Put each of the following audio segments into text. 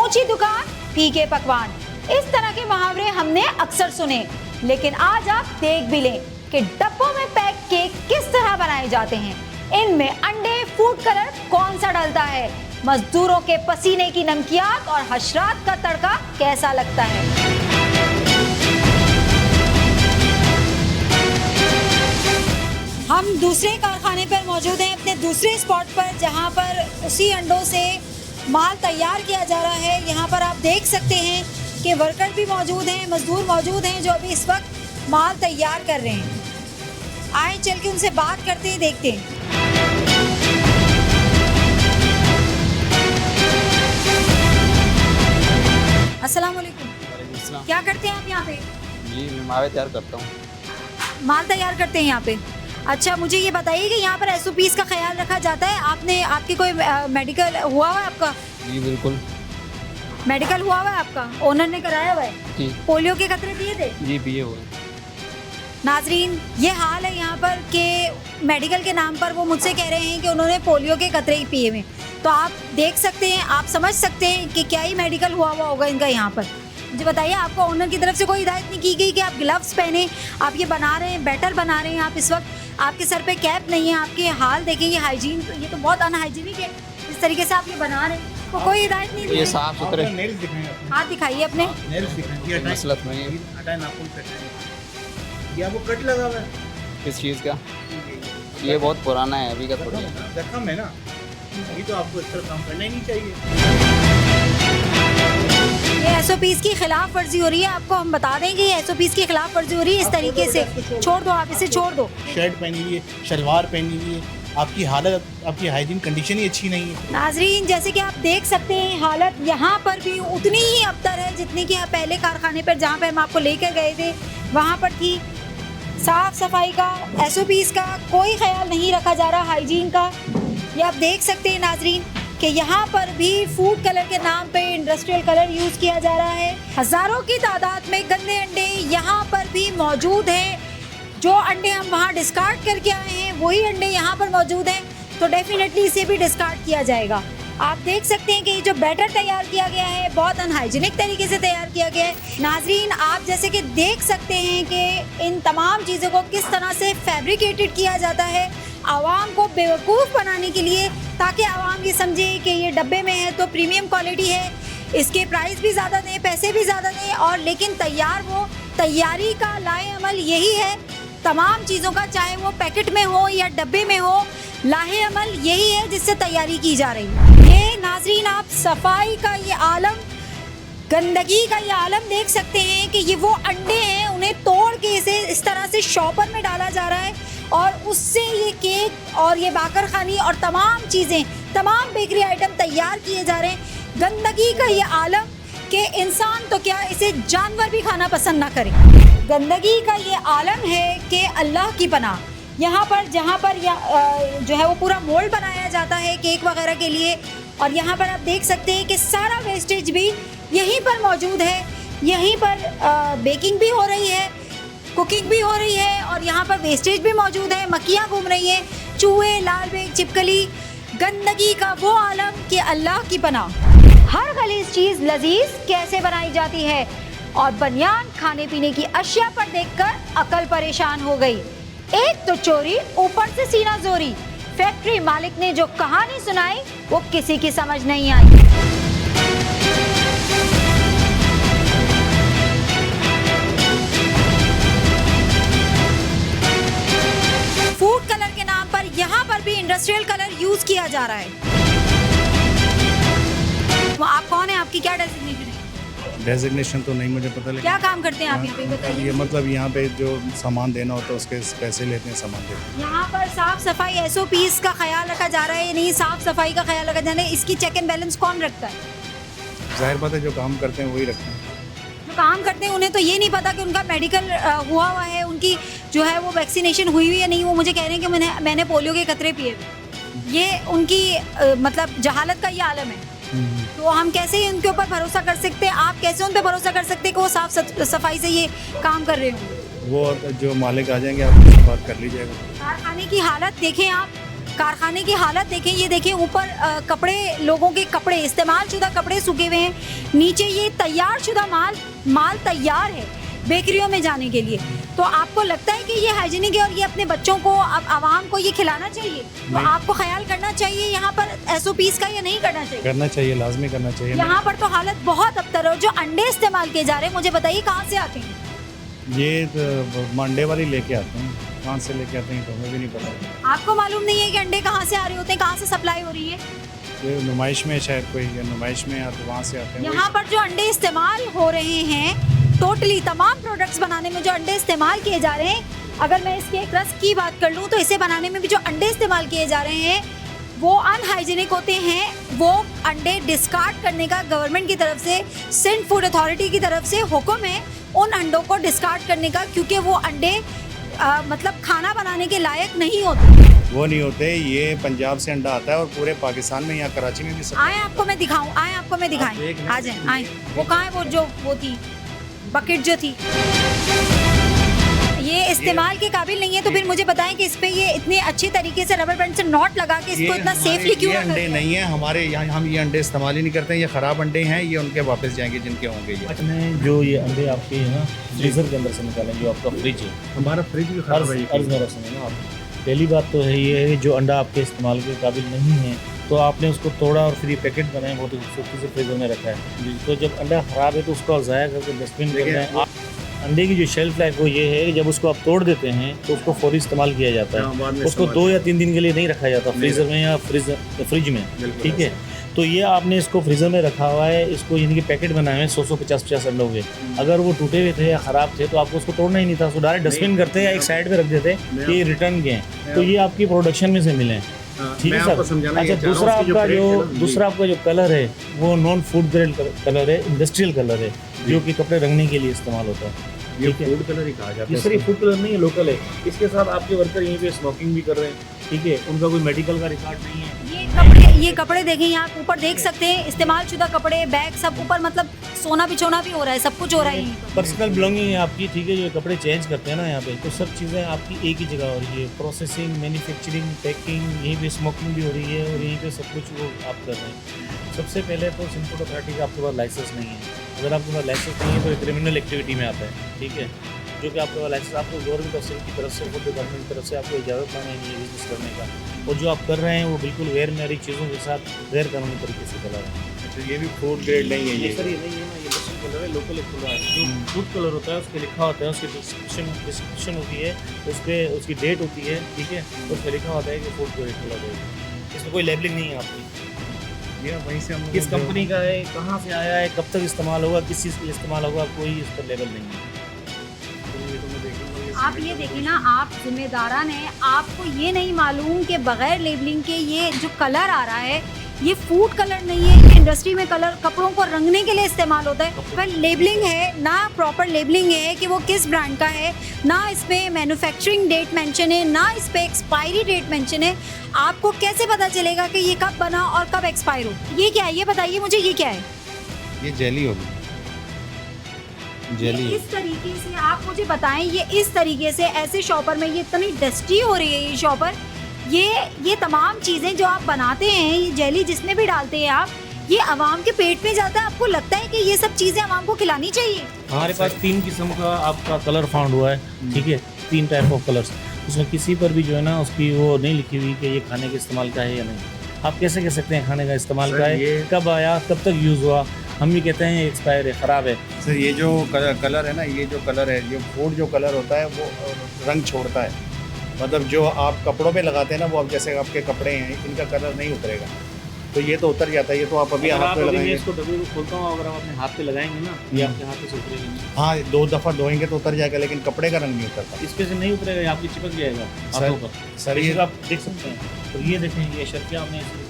ऊंची दुकान, फीके पकवान, इस तरह के मुहावरे हमने अक्सर सुने, लेकिन आज आप देख भी लें कि डब्बों में पैक केक किस तरह बनाए जाते हैं। इनमें अंडे, फूड कलर कौन सा डलता है, मजदूरों के पसीने की नमकियात और हशरात का तड़का कैसा लगता है। हम दूसरे कारखाने पर मौजूद हैं, अपने दूसरे स्पॉट पर, जहां पर उसी अंडों से माल तैयार किया जा रहा है। यहाँ पर आप देख सकते हैं कि वर्कर भी मौजूद हैं, मजदूर मौजूद हैं जो अभी इस वक्त माल तैयार कर रहे हैं। आए चल के उनसे बात करते हैं, देखते हैं। अस्सलाम वालेकुम। क्या करते हैं आप यहाँ पे? जी मैं मावे तैयार करता हूँ। माल तैयार करते हैं यहाँ पे। अच्छा, मुझे ये बताइए कि यहाँ पर SOPs का ख्याल रखा जाता है? आपके कोई मेडिकल हुआ हुआ है आपका? जी बिल्कुल। मेडिकल हुआ हुआ है आपका? ओनर ने कराया हुआ है? जी। पोलियो के खतरे दिए थे? जी पिए हुए। नाजरीन, ये हाल है यहाँ पर कि मेडिकल के नाम पर वो मुझसे कह रहे हैं कि उन्होंने पोलियो के खतरे ही पिए हुए। तो आप देख सकते हैं, आप समझ सकते हैं कि क्या ही मेडिकल हुआ हुआ होगा इनका यहाँ पर। मुझे बताइए, आपको ओनर की तरफ से कोई हिदायत नहीं की गई कि आप ग्लव्स पहने, आप ये बना रहे हैं, बैटर बना रहे हैं आप इस वक्त, आपके सर पे कैप नहीं है, आपके हाल देखें, ये हाइजीन, ये तो बहुत अनहाइजीनिक है इस तरीके से आप ये बना रहे हैं। तो कोई हिदायत नहीं दी। ये साफ सुथरे हाथ दिखाइए अपने। मसलत में ये आपको कट लगा हुआ है किस चीज़ का? ये बहुत पुराना है, अभी का थोड़ी है। जख्म है ना, ये तो आपको इस तरह काम करना ही नहीं चाहिए। ये SOPs की खिलाफ वर्जी हो रही है, आपको हम बता दें कि ये SOPs की खिलाफ वर्जी हो रही है इस तरीके से। छोड़ दो, आप इसे छोड़ दो। शर्ट पहनी हुई है, शलवार पहनी हुई है, आपकी हालत, आपकी हाइजीन कंडीशन ही अच्छी नहीं है। नाजरीन, जैसे कि आप देख सकते हैं, हालत यहाँ पर भी उतनी ही अबतर है जितनी कि पहले कारखाने पर जहाँ पर हम आपको लेकर गए थे वहाँ पर थी। साफ सफाई का, SOPs का कोई ख्याल नहीं रखा जा रहा, हाइजीन का। ये आप देख सकते हैं नाजरीन कि यहाँ पर भी फूड कलर के नाम पे इंडस्ट्रियल कलर यूज़ किया जा रहा है। हज़ारों की तादाद में गंदे अंडे यहाँ पर भी मौजूद हैं। जो अंडे हम वहाँ डिस्कार्ड करके आए हैं वही अंडे यहाँ पर मौजूद हैं, तो डेफिनेटली इसे भी डिस्कार्ड किया जाएगा। आप देख सकते हैं कि ये जो बैटर तैयार किया गया है बहुत अनहाइजीनिक तरीके से तैयार किया गया है। नाजरीन, आप जैसे कि देख सकते हैं कि इन तमाम चीज़ों को किस तरह से फैब्रिकेटेड किया जाता है आवाम को बेवकूफ़ बनाने के लिए, ताकि आवाम ये समझे कि ये डब्बे में है तो प्रीमियम क्वालिटी है, इसके प्राइस भी ज़्यादा दें, पैसे भी ज़्यादा दें, और लेकिन तैयार वो तैयारी का लाए अमल यही है तमाम चीज़ों का, चाहे वो पैकेट में हो या डब्बे में हो, लाहे अमल यही है जिससे तैयारी की जा रही है। ये नाजरीन, आप सफाई का ये आलम, गंदगी का ये आलम देख सकते हैं कि ये वो अंडे हैं, उन्हें तोड़ के इसे इस तरह से शॉपर में डाला जा रहा है और उससे ये केक और ये बाकरखानी और तमाम चीज़ें, तमाम बेकरी आइटम तैयार किए जा रहे हैं। गंदगी का ये आलम कि इंसान तो क्या, इसे जानवर भी खाना पसंद ना करें। गंदगी का ये आलम है कि अल्लाह की पनाह। यहाँ पर जहाँ पर जो है वो पूरा मोल्ड बनाया जाता है केक वगैरह के लिए, और यहाँ पर आप देख सकते हैं कि सारा वेस्टेज भी यहीं पर मौजूद है। यहीं पर बेकिंग भी हो रही है, कुकिंग भी हो रही है, और यहाँ पर वेस्टेज भी मौजूद है। मक्खियाँ घूम रही हैं, चूहे, लाल बेग, छिपकली, गंदगी का वो आलम कि अल्लाह की पनाह। हर गलीज़ चीज़ लजीज कैसे बनाई जाती है, और बनियान खाने पीने की अशिया पर देखकर अकल परेशान हो गई। एक तो चोरी, ऊपर से सीना जोरी। फैक्ट्री मालिक ने जो कहानी सुनाई वो किसी की समझ नहीं आई। फूड कलर के नाम पर यहाँ पर भी इंडस्ट्रियल कलर यूज किया जा रहा है। वो आप कौन है, आपकी क्या डेजिग्नेशन है? डेजिग्नेशन तो नहीं मुझे पता, लेकिन क्या काम करते हैं आप यहाँ पे, बताइए। ये मतलब यहाँ पे जो सामान देना होता है उसके पैसे लेते हैं, सामान देते हैं। यहाँ पर साफ सफाई SOPs का ख्याल रखा जा रहा है, नहीं साफ सफाई का ख्याल रखा जा रहा है, इसकी चेक एंड बैलेंस कौन रखता है? जाहिर बात है जो काम करते हैं वही रखते हैं। जो काम करते हैं उन्हें तो ये नहीं पता कि उनका मेडिकल हुआ हुआ है, उनकी जो है वो वैक्सीनेशन हुई हुई है नहीं। वो मुझे कह रहे हैं कि मैंने पोलियो के खतरे पिए। ये उनकी मतलब जहालत का ये आलम है। तो हम कैसे ही उनके ऊपर भरोसा कर सकते हैं? आप कैसे उन पर भरोसा कर सकते हैं कि वो साफ सफाई से ये काम कर रहे हो? वो जो मालिक आ जाएंगे आप उससे बात कर लीजिएगा। कारखाने की हालत देखें आप, कारखाने की हालत देखें, ये देखें ऊपर कपड़े, लोगों के कपड़े, इस्तेमाल शुदा कपड़े सूखे हुए हैं, नीचे ये तैयार शुदा माल तैयार है बेकरियों में जाने के लिए। तो आपको लगता है कि ये हाइजीनिक है और ये अपने बच्चों को, अब आवाम को ये खिलाना चाहिए? तो आपको ख्याल करना चाहिए यहाँ पर SOPs का या नहीं करना चाहिए? करना चाहिए, लाजमी करना चाहिए। यहाँ पर तो हालत बहुत अबतर है। जो अंडे इस्तेमाल किए जा रहे हैं, मुझे बताइए कहाँ से आते हैं? ये तो अंडे वाली लेके आते हैं, कहाँ से लेके आते हैं तो हमें भी नहीं पता। आपको मालूम नहीं है कि अंडे कहाँ से आ रहे होते हैं, कहाँ से सप्लाई हो रही है? ये नुमाइश में शायद कोई नुमाइश में या तो वहाँ से आते हैं। यहाँ पर जो अंडे इस्तेमाल हो रहे हैं, टोटली तमाम प्रोडक्ट्स बनाने में जो अंडे इस्तेमाल किए जा रहे हैं, अगर मैं इसके एक रस की बात कर लूँ तो इसे बनाने में भी जो अंडे इस्तेमाल किए जा रहे हैं वो अनहाइजीनिक होते हैं। वो अंडे डिस्कार्ड करने का गवर्नमेंट की तरफ से, सिंध फूड अथॉरिटी की तरफ से हुक्म है उन अंडों को डिस्कार्ड करने का, क्योंकि वो अंडे मतलब खाना बनाने के लायक नहीं होते। वो नहीं होते, ये पंजाब से अंडा आता है और पूरे पाकिस्तान में, यहाँ कराची में भी सब। आए आपको मैं दिखाऊं, आए आपको मैं दिखाएं, आ जाए, आए। वो कहाँ है, वो जो वो थी बकेट जो थी, ये इस्तेमाल के काबिल नहीं है। तो फिर मुझे बताएं कि इस पे ये इतने अच्छे तरीके से रबर बैंड से नॉट लगा के इसको इतना सेफली क्यों रखा अंडे नहीं है हमारे यहाँ, हम ये अंडे इस्तेमाल ही नहीं करते हैं। ये ख़राब अंडे हैं, ये उनके वापस जाएंगे जिनके होंगे। ये अपने जो ये अंडे आपके है ना फ्रीजर के अंदर से निकालें, जो आपका फ्रिज है, हमारा फ्रिज भी अर्ज मेरा सुने ना आप। पहली बात तो है ये है, जो अंडा आपके इस्तेमाल के काबिल नहीं है तो आपने उसको तोड़ा और फिर ये पैकेट बनाए, बहुत ही खूबसूरती से फ्रीजर में रखा है। तो जब अंडा ख़राब है तो उसको आप ज़ाया करके डस्टबिन में रखें। आप अंडे की जो शेल्फ लाइफ वो ये है कि जब उसको आप तोड़ देते हैं तो उसको फौरी इस्तेमाल किया जाता है। उसको 2 या 3 दिन के लिए नहीं रखा जाता फ्रीज़र में या फ्रिज में, ठीक है। तो ये आपने इसको फ्रीज़र में रखा हुआ है, इसको यानी कि पैकेट बनाए हैं 100-150 अंडों के। अगर वो टूटे हुए थे या ख़राब थे तो आपको उसको तोड़ना ही नहीं था, उसको डायरेक्ट डस्टबिन करते या एक साइड पे रख देते कि ये रिटर्न के हैं। तो ये आपकी प्रोडक्शन में से मिले हैं, ठीक है सर। अच्छा, दूसरा आपका जो कलर है वो नॉन फूड ग्रेड कलर है, इंडस्ट्रियल कलर है, जो कि कपड़े रंगने के लिए इस्तेमाल होता है। ये फूड कलर ही कहा जाता है। ये सर फूड कलर नहीं है, लोकल है। इसके साथ आपके वर्कर यहीं पे स्मोकिंग भी कर रहे हैं, ठीक है। उनका कोई मेडिकल का रिकॉर्ड नहीं है। ये कपड़े देखें, यहाँ ऊपर देख सकते हैं, इस्तेमाल शुदा कपड़े, बैग सब ऊपर, मतलब सोना बिछोना भी हो रहा है, सब कुछ हो रहा है। पर्सनल बिलोंगिंग है आपकी, ठीक है। जो कपड़े चेंज करते हैं ना यहाँ पे, तो सब चीज़ें आपकी एक ही जगह हो रही है। प्रोसेसिंग, मैन्युफैक्चरिंग, पैकिंग, यहीं पे स्मोकिंग भी हो रही है और यहीं पे सब कुछ वो आप कर रहे हैं। सबसे पहले तो सिंध फूड अथॉरिटी का आपके पास लाइसेंस नहीं है। अगर आपके पास लाइसेंस नहीं है तो क्रिमिनल एक्टिविटी में आता है, ठीक है। जो कि आपके पास लाइसेंस, आपको गवर्नमेंट ऑफिसर की तरफ से, फूड डिपार्टमेंट की तरफ से आपको इजाज़त नहीं है बिजनेस करने का। और जो आप कर रहे हैं वो बिल्कुल गैर मेरी चीज़ों के साथ गैर कानूनी तरीके से चला रहे हैं। अच्छा, ये भी फूड ग्रेड नहीं है ये सर, ये नहीं है ना, ये इंडस्ट्रियल कलर है, लोकल कलर है। जो फूड कलर होता है उस पर लिखा होता है, उसकी डिस्क्रिप्शन होती है, उस पर उसकी डेट होती है, ठीक है। उस पर लिखा होता है कि फूड ग्रेड कलर है। इसमें कोई लेबलिंग नहीं है आपकी। ये वहीं से हम किस कंपनी का है, कहाँ से आया है, कब तक इस्तेमाल होगा, किस चीज़ के लिए इस्तेमाल होगा, कोई इस पर लेबल नहीं है। आप ये देखिए ना, आप जिम्मेदारान हैं, आपको ये नहीं मालूम कि बगैर लेबलिंग के ये जो कलर आ रहा है ये फूड कलर नहीं है। इंडस्ट्री में कलर कपड़ों को रंगने के लिए इस्तेमाल होता है, पर लेबलिंग है ना, प्रॉपर लेबलिंग है कि वो किस ब्रांड का है, ना इस पर मैन्युफैक्चरिंग डेट मेंशन है, ना इस पर एक्सपायरी डेट मेंशन है। आपको कैसे पता चलेगा कि ये कब बना और कब एक्सपायर हो? ये क्या है, ये बताइए मुझे, ये क्या है? ये जेली होगी, जेली। इस तरीके से आप मुझे बताएं, ये इस तरीके से ऐसे शॉपर में ये इतनी डस्टी हो रही है ये शॉपर, ये तमाम चीज़ें जो आप बनाते हैं, ये जेली जिसमें भी डालते हैं आप, ये आवाम के पेट में जाता है। आपको लगता है कि ये सब चीज़ें आवाम को खिलानी चाहिए? हमारे पास 3 किस्म का आपका कलर फाउंड हुआ है, ठीक है। 3 टाइप ऑफ कलर्स, उसमें किसी पर भी जो है ना उसकी वो नहीं लिखी हुई कि ये खाने के इस्तेमाल का है या नहीं। आप कैसे कह सकते हैं खाने का इस्तेमाल का है, कब आया, कब तक यूज़ हुआ? हम भी कहते हैं एक्सपायर है, ख़राब है। सर, ये जो कलर है ना, ये जो कलर है, ये फूड जो कलर होता है वो रंग छोड़ता है। मतलब जो आप कपड़ों पे लगाते हैं ना, वो अब जैसे आपके कपड़े हैं, इनका कलर नहीं उतरेगा, तो ये तो उतर जाता है। ये तो आप अभी हाथ पे लगाएंगे, इसको डब्बे को खोलता हूँ, अगर आप अपने हाथ पे लगाएंगे ना, ये आपके हाथ से उतरेगा नहीं। हाँ, 2 दफ़ा धोएंगे तो उतर जाएगा, लेकिन कपड़े का रंग नहीं उतरता। इस पे से नहीं उतरेगा, ये आपकी चिपक जाएगा हाथों पर। सर, ये आप देख सकते हैं। तो ये देखें, ये शर्टियाँ हमने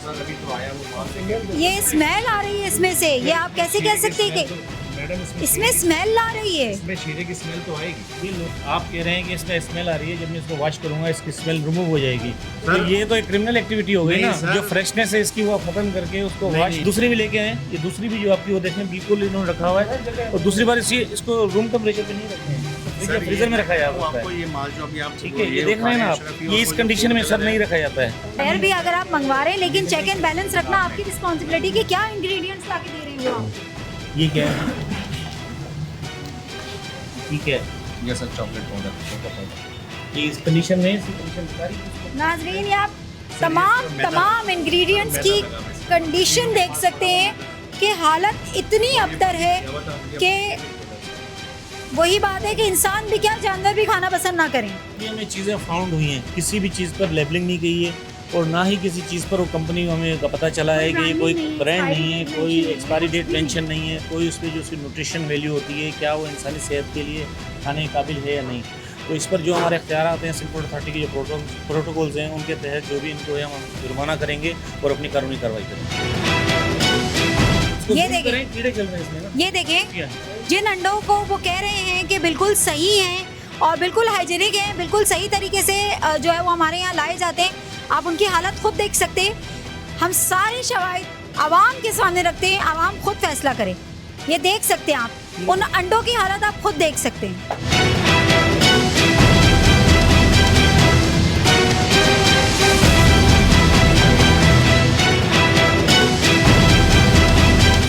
अभी तो आया वो, ये स्मेल आ रही है इसमें से, ये आप कैसे कह सकते हैं कि मैडम इसमें स्मेल आ रही है? इसमें शीरे की स्मेल तो आएगी। ये लोग आप कह रहे हैं कि इसमें स्मेल आ रही है, जब मैं इसको वॉश करूंगा इसकी स्मेल रिमूव हो जाएगी। तो ये तो एक क्रिमिनल एक्टिविटी हो गई ना, जो फ्रेशनेस है इसकी वो खत्म करके उसको वॉश। दूसरी भी लेके आए, ये दूसरी भी जो आपकी वो देखें बिल्कुल इन्होंने रखा हुआ है, और दूसरी बार इसको रूम टेम्परेचर पे नहीं रखते हैं, देखिए फ्रीजर में रखा जाता है। आपको ये माल जो अभी आप ठीक है, ये देख रहे हैं ना आप, ये इस कंडीशन में सर नहीं रखा जाता है। पैर भी अगर आप मंगवा रहे हैं, लेकिन चेक एंड बैलेंस रखना आपकी रिस्पॉन्सिबिलिटी कि क्या इंग्रेडिएंट्स लाके दे रहे हैं वो आप। ये क्या है? ठीक है, ये सर चॉकलेट पाउडर, ये इस कंडीशन में, इसी कंडीशन में सारी चीज़ को- नाजरीन, ये आप तमाम इंग्रेडिएंट्स की कंडीशन देख सकते हैं कि हालत इतनी अबतर है कि वही बात है कि इंसान भी क्या जानवर भी खाना पसंद ना करें। ये हमें चीज़ें फाउंड हुई हैं, किसी भी चीज़ पर लेबलिंग नहीं गई है और ना ही किसी चीज़ पर वो कंपनी हमें का पता चला है कि ये कोई ब्रांड नहीं है, कोई एक्सपायरी डेट मेंशन नहीं है, कोई उसमें जो उसकी न्यूट्रिशन वैल्यू होती है क्या वो इंसानी सेहत के लिए खाने के काबिल है या नहीं। तो इस पर जो हमारे इख्तियारात हैं, सिंह फूड अथॉरिटी के जो प्रोटोकॉल्स हैं, उनके तहत जो भी इनको है हम जुर्माना करेंगे और अपनी कानूनी कार्रवाई करेंगे। ये देखें, कीड़े चल रहे हैं इसमें ना। ये देखें, क्या? जिन अंडों को वो कह रहे हैं कि बिल्कुल सही हैं और बिल्कुल हाइजीनिक हैं, बिल्कुल सही तरीके से जो है वो हमारे यहाँ लाए जाते हैं, आप उनकी हालत खुद देख सकते हैं। हम सारे शवाहिद आवाम के सामने रखते हैं, आवाम खुद फैसला करे। ये देख सकते हैं आप, उन अंडों की हालत आप खुद देख सकते हैं।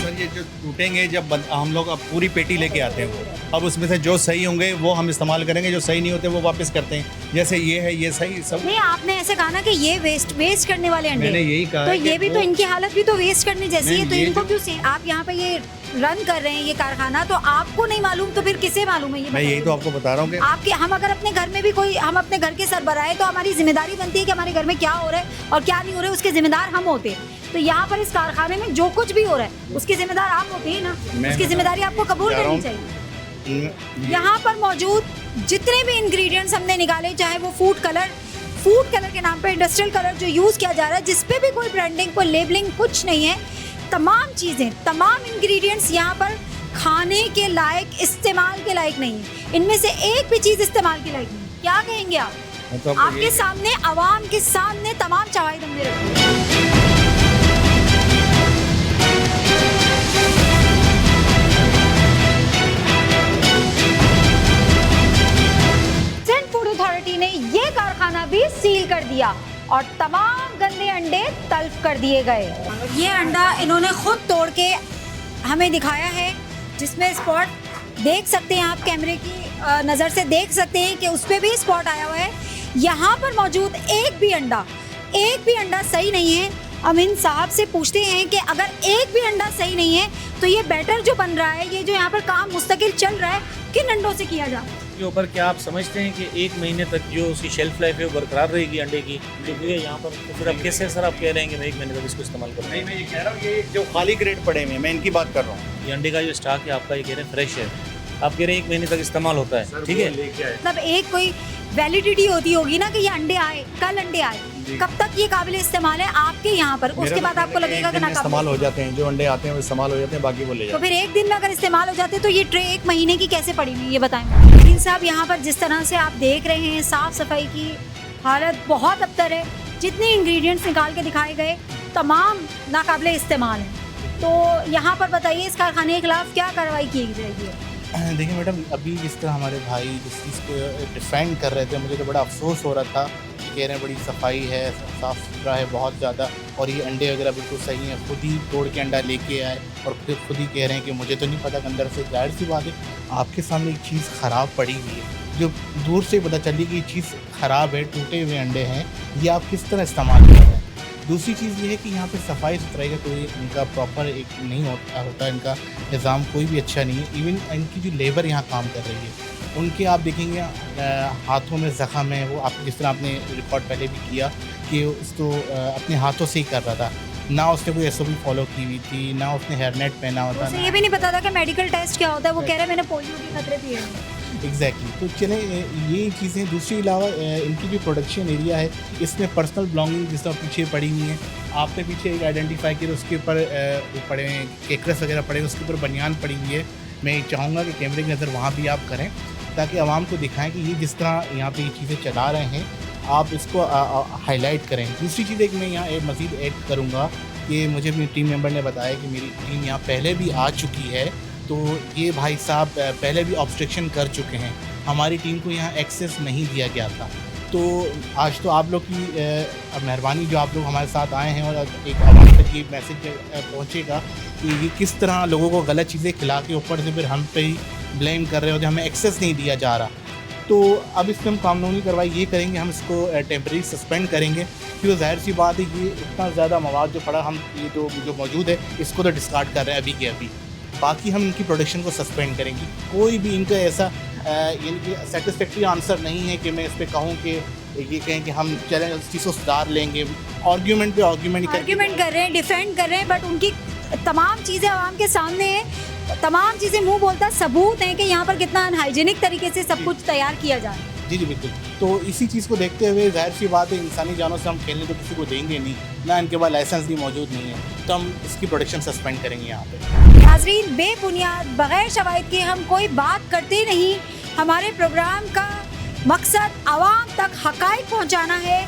सर ये जो टूटेंगे जब हम लोग अब पूरी पेटी लेके आते हैं वो, अब उसमें से जो सही होंगे वो हम इस्तेमाल करेंगे, जो सही नहीं होते वो वापस करते हैं। जैसे ये है, ये सही सब। नहीं, आपने ऐसे कहा ना कि ये वेस्ट करने वाले अंडे, मैंने यही कहा तो है ये कि भी तो वो- इनकी हालत भी तो वेस्ट करने जैसी है, तो ये इनको जो- क्यों आप यहाँ पे ये रन कर रहे हैं ये कारखाना, तो आपको नहीं मालूम तो फिर किसे मालूम है? ये मैं यही बताइए। तो आपको बता रहा हूँ कि आपके हम अगर अपने घर में भी कोई, हम अपने घर के सरबराह हैं, तो हमारी जिम्मेदारी बनती है कि हमारे घर में क्या हो रहा है और क्या नहीं हो रहा है, उसके जिम्मेदार हम होते हैं। तो यहाँ पर इस कारखाने में जो कुछ भी हो रहा है उसके जिम्मेदार आप होते हैं ना, उसकी जिम्मेदारी आपको कबूल कह रहा करनी हूँ, चाहिए। यहाँ पर मौजूद जितने भी इंग्रेडिएंट्स हमने निकाले, चाहे वो फूड कलर के नाम पे इंडस्ट्रियल कलर जो यूज़ किया जा रहा है, जिस पे भी कोई ब्रांडिंग, कोई लेबलिंग कुछ नहीं है, तमाम चीज़ें, तमाम इंग्रेडिएंट्स यहाँ पर खाने के लायक, इस्तेमाल के लायक नहीं है। इनमें से एक भी चीज़ इस्तेमाल के लायक नहीं है। क्या कहेंगे आप? मैं तो आपको आपके यही- सामने, आवाम के सामने तमाम शवाहिद हमने रखे। सिंध फूड अथॉरिटी ने ये कारखाना भी सील कर दिया और तमाम गंदे अंडे तल्फ कर दिए गए। ये अंडा इन्होंने खुद तोड़ के हमें दिखाया है, जिसमें स्पॉट देख सकते हैं आप, कैमरे की नज़र से देख सकते हैं कि उस पर भी स्पॉट आया हुआ है। यहाँ पर मौजूद एक भी अंडा सही नहीं है। अमीन साहब से पूछते हैं कि अगर एक भी अंडा सही नहीं है तो ये बैटर जो बन रहा है, ये जो यहाँ पर काम मुस्तकिल चल रहा है, किन अंडों से किया जा रहा है? के ऊपर क्या आप समझते हैं कि 1 महीने तक जो उसकी शेल्फ लाइफ है वो बरकरार रहेगी अंडे की? क्योंकि यहाँ पर तो फिर अब कैसे सर आप कह रहे हैं कि मैं 1 महीने तक इसको इस्तेमाल करूँ? नहीं, मैं ये कह रहा हूँ, ये जो खाली क्रेट पड़े हुए हैं, मैं इनकी बात कर रहा हूँ। ये अंडे का जो स्टॉक है आपका, ये कह रहे हैं फ्रेश है, आप कह रहे हैं 1 महीने तक इस्तेमाल होता है, ठीक है? मतलब एक कोई वैलिडिटी होती होगी ना कि ये अंडे आए, कल अंडे आए, कब तक ये काबिल इस्तेमाल है आपके यहाँ पर, उसके बाद आपको लगेगा कि ना इस्तेमाल हो जाते हैं, जो अंडे आते हैं वो इस्तेमाल हो जाते हैं, बाकी वो ले तो जाते फिर एक दिन में अगर इस्तेमाल हो जाते तो ये ट्रे 1 महीने की कैसे पड़ी हुई, ये बताएं। वकील साहब, यहाँ पर जिस तरह से आप देख रहे हैं, साफ सफाई की हालत बहुत अबतर है। जितने इंग्रेडिएंट्स निकाल के दिखाए गए तमाम नाकाबिले इस्तेमाल हैं। तो यहाँ पर बताइए इस कारखाने के खिलाफ क्या कार्रवाई की जाएगी? हैं। देखिए मैडम, अभी जिस तरह हमारे भाई जिस चीज़ को डिफेंड कर रहे थे, मुझे तो बड़ा अफसोस हो रहा था कि कह रहे हैं बड़ी सफाई है, साफ़ सुथरा है बहुत ज़्यादा, और ये अंडे वगैरह बिल्कुल सही हैं, खुद ही तोड़ के अंडा लेके आए और फिर खुद ही कह रहे हैं कि मुझे तो नहीं पता कि अंदर से। जाहिर सी बात है, आपके सामने एक चीज़ ख़राब पड़ी हुई है, जो दूर से पता चली कि ये चीज़ ख़राब है, टूटे हुए अंडे हैं, ये आप किस तरह इस्तेमाल कर रहे हैं। दूसरी चीज़ ये है कि यहाँ पे सफाई सुथराई का कोई इनका प्रॉपर एक नहीं होता इनका निज़ाम कोई भी अच्छा नहीं है। इवन इनकी जो लेबर यहाँ काम कर रही है, उनके आप देखेंगे हाथों में ज़ख़म है, वो आप जिस तरह आपने रिकॉर्ड पहले भी किया कि उसको अपने हाथों से ही कर रहा था, ना उसने कोई SOP फॉलो की हुई थी, ना उसने हेयरनेट पहना हुआ था। उसे ये भी नहीं पता था कि मेडिकल टेस्ट क्या होता है। वो कह रहे हैं मैंने पोलियो के खतरे भी हैं। एग्जैक्टली तो चले ये चीज़ें। दूसरी अलावा इनकी जो प्रोडक्शन एरिया है, इसमें पर्सनल बिलोंगिंग जिस तरह पीछे पड़ी हुई हैं, आपने पीछे एक आइडेंटिफाई किया, उसके ऊपर वो पड़े हैं केकरस वगैरह पड़े हैं, उसके ऊपर बनियान पड़ी हुई है। मैं चाहूँगा कि कैमरे की नज़र वहाँ भी आप करें, ताकि आवाम को दिखाएं कि ये जिस तरह यहाँ पे ये चीज़ें चला रहे हैं, आप इसको हाईलाइट करें। दूसरी चीज़ एक मैं यहाँ एक मज़ीद ऐड करूँगा कि मुझे अपनी टीम मेंबर ने बताया कि मेरी टीम यहाँ पहले भी आ चुकी है, तो ये भाई साहब पहले भी ऑब्स्ट्रक्शन कर चुके हैं। हमारी टीम को यहाँ एक्सेस नहीं दिया गया था। तो आज तो आप लोग की मेहरबानी जो आप लोग हमारे साथ आए हैं, और एक आवाम तक ये मैसेज पहुँचेगा कि ये किस तरह लोगों को गलत चीज़ें खिला के ऊपर से फिर हम पे ही ब्लेम कर रहे होते, हमें एक्सेस नहीं दिया जा रहा। तो अब इसमें हम कानूनी कार्रवाई ये करेंगे, हम इसको टेम्परेरी सस्पेंड करेंगे, क्योंकि जाहिर सी बात है कि इतना ज़्यादा मवाद जो पड़ा, हम ये जो मौजूद है इसको तो डिस्कार्ड कर रहे हैं अभी के अभी। बाकी हम इनकी प्रोडक्शन को सस्पेंड करेंगे। कोई भी इनका ऐसा यानी कि सेटिस्फैक्ट्री आंसर नहीं है कि मैं इस पर कहूँ कि ये कहें कि हम चलें इस चीज़ को सुधार लेंगे। आर्ग्यूमेंट पे आर्ग्यूमेंट कर रहे हैं, डिफेंड कर रहे हैं, बट उनकी तमाम चीज़ें आवाम के सामने है, तमाम चीज़ें मुंह बोलता सबूत है कि यहाँ पर कितना अनहाइजीनिक तरीके से सब कुछ तैयार किया जा रहा है। जी बिल्कुल। तो इसी चीज़ को देखते हुए जाहिर सी बात है, इंसानी जानों से हम खेलने तो किसी को देंगे नहीं, ना इनके पास लाइसेंस भी मौजूद नहीं है, तो हम इसकी प्रोडक्शन सस्पेंड करेंगे यहाँ पे। नाज़रीन, बेबुनियाद बग़ैर शवाहिद के हम कोई बात करते नहीं। हमारे प्रोग्राम का मकसद आवाम तक हक़ाइक़ पहुँचाना है।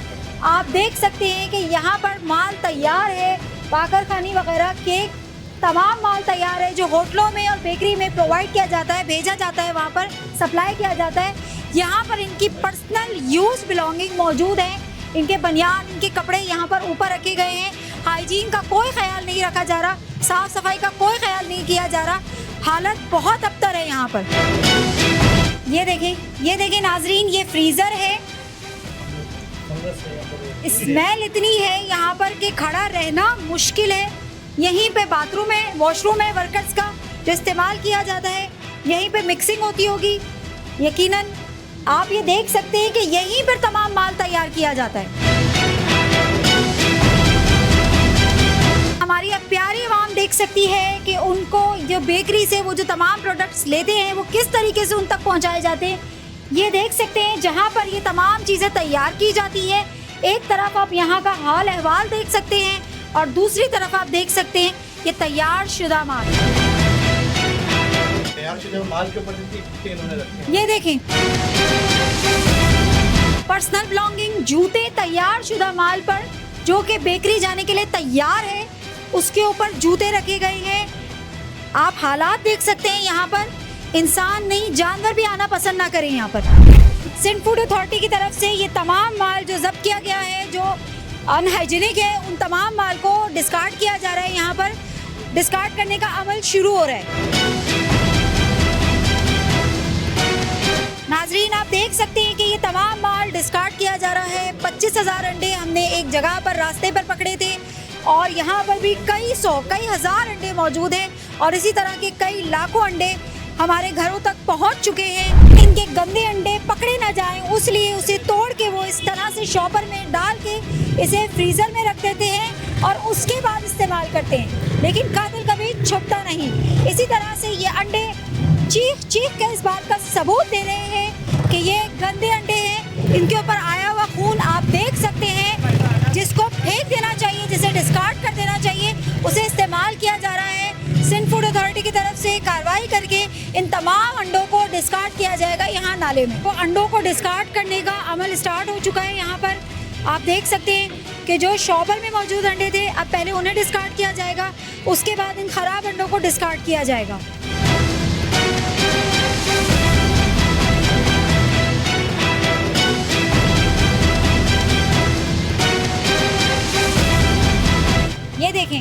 आप देख सकते हैं कि यहाँ पर माल तैयार है, बाकरखानी वगैरह केक तमाम माल तैयार है जो होटलों में और बेकरी में प्रोवाइड किया जाता है, भेजा जाता है, वहाँ पर सप्लाई किया जाता है। यहाँ पर इनकी पर्सनल यूज़ बिलोंगिंग मौजूद है, इनके बनियान, इनके कपड़े यहाँ पर ऊपर रखे गए हैं। हाइजीन का कोई ख्याल नहीं रखा जा रहा, साफ़ सफाई का कोई ख्याल नहीं किया जा रहा। हालत बहुत अबतर है यहाँ पर। ये देखें नाजरीन, ये फ्रीज़र है, स्मेल इतनी है यहाँ पर कि खड़ा रहना मुश्किल है। यहीं पे बाथरूम है, वॉशरूम है वर्कर्स का जो इस्तेमाल किया जाता है, यहीं पे मिक्सिंग होती होगी यकीनन। आप ये देख सकते हैं कि यहीं पर तमाम माल तैयार किया जाता है। हमारी अब प्यारी आवाम देख सकती है कि उनको जो बेकरी से वो जो तमाम प्रोडक्ट्स लेते हैं वो किस तरीके से उन तक पहुंचाए जाते हैं। ये देख सकते हैं जहां पर ये तमाम चीज़ें तैयार की जाती है। एक तरफ आप यहाँ का हाल अहवाल देख सकते हैं और दूसरी तरफ आप देख सकते हैं ये तैयार शुदा माल के ऊपर इन्होंने रखे हैं। ये देखें, पर्सनल बिलोंगिंग, जूते तैयार शुदा माल पर जो कि बेकरी जाने के लिए तैयार है, उसके ऊपर जूते रखे गए हैं। आप हालात देख सकते हैं, यहाँ पर इंसान नहीं जानवर भी आना पसंद ना करें। यहाँ पर सिंध फूड अथॉरिटी की तरफ से ये तमाम माल जो जब्त किया गया है, जो अनहाइजीनिक है, उन तमाम माल को डिस्कार्ड किया जा रहा है। यहाँ पर डिस्कार्ड करने का अमल शुरू हो रहा है। नाजरीन, आप देख सकते हैं कि ये तमाम माल डिस्कार्ड किया जा रहा है। 25,000 अंडे हमने एक जगह पर रास्ते पर पकड़े थे और यहाँ पर भी कई हज़ार अंडे मौजूद हैं और इसी तरह के कई लाखों अंडे हमारे घरों तक पहुँच चुके हैं। इनके गंदे अंडे पकड़े ना जाएं, इसलिए उसे तोड़ के वो इस तरह से शॉपर में डाल के इसे फ्रीज़र में रख देते हैं और उसके बाद इस्तेमाल करते हैं। लेकिन कातिल कभी छुपता नहीं। इसी तरह से ये अंडे चीख के इस बात का सबूत दे रहे हैं कि ये गंदे अंडे हैं। इनके ऊपर आया हुआ खून आप देख सकते हैं, जिसको फेंक देना चाहिए, जिसे डिस्कार्ड कर देना चाहिए, उसे इस्तेमाल किया जा रहा है। सिंध फूड अथॉरिटी की तरफ से कार्रवाई करके इन तमाम अंडों को डिस्कार्ड किया जाएगा यहाँ नाले में। तो अंडों को डिस्कार्ड करने का अमल स्टार्ट हो चुका है। यहाँ पर आप देख सकते हैं कि जो शॉपर में मौजूद अंडे थे, अब पहले उन्हें डिस्कार्ड किया जाएगा, उसके बाद इन ख़राब अंडों को डिस्कार्ड किया जाएगा। ये देखें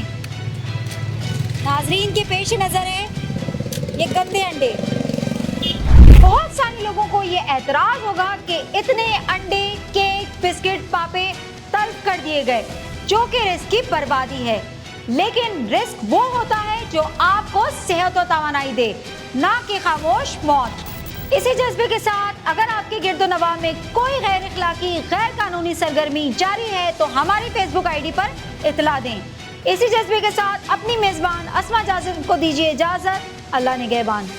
नाजरीन के पेश नज़र है ये गंदे अंडे। बहुत सारे लोगों को ये एतराज़ होगा कि इतने अंडे, केक, बिस्किट, पापे तल्फ कर दिए गए, जो कि रिस्क की बर्बादी है। लेकिन रिस्क वो होता है जो आपको सेहत और तवानाई दे, ना कि खामोश मौत। इसी जज्बे के साथ अगर आपके गिरदोनवा में कोई गैर इखलाकी, गैर कानूनी सरगर्मी जारी है तो हमारी फेसबुक आईडी पर इतला दें। इसी जज्बे के साथ अपनी मेज़बान अस्मा जाज़िम को दीजिए इजाज़त। अल्लाह निगहबान।